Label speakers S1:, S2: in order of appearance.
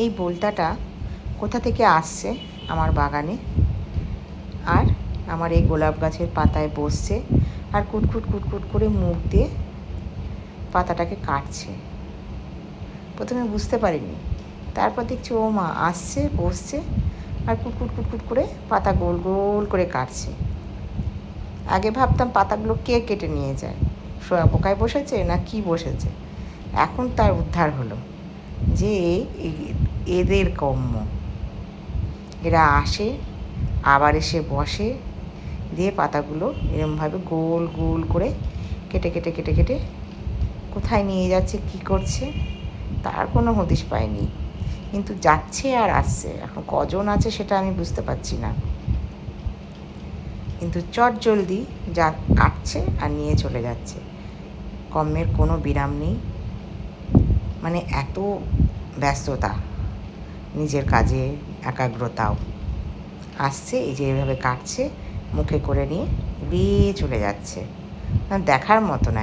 S1: এই বোলতাটা কোথা থেকে আসছে আমার বাগানে, আর আমার এই গোলাপ গাছের পাতায় বসছে আর কুটকুট কুটকুট করে মুখ দিয়ে পাতাটাকে কাটছে। প্রথমে বুঝতে পারিনি, তারপর দেখছি ও মা আসছে, বসছে আর কুটকুট কুটকুট করে পাতা গোল গোল করে কাটছে। আগে ভাবতাম পাতাগুলো কে কেটে নিয়ে যায়, শোয়া পোকায় বসেছে না কি বসেছে। এখন তার উদ্ধার হলো যে এদের কর্ম, এরা আসে আবার এসে বসে, দিয়ে পাতাগুলো এরমভাবে গোল গোল করে কেটে কেটে কেটে কেটে কোথায় নিয়ে যাচ্ছে, কি করছে তার কোনো হদিশ পাইনি। কিন্তু যাচ্ছে আর আসছে, এখন কজন আছে সেটা আমি বুঝতে পারছি না, কিন্তু চটজলদি যা কাটছে আর নিয়ে চলে যাচ্ছে। কর্মের কোনো বিরাম নেই, মানে এত ব্যস্ততা, নিজের কাজে একাগ্রতাও। আসছে, এই যে এভাবে কাটছে, মুখে করে নিয়ে উড়িয়ে চলে যাচ্ছে, দেখার মতো না।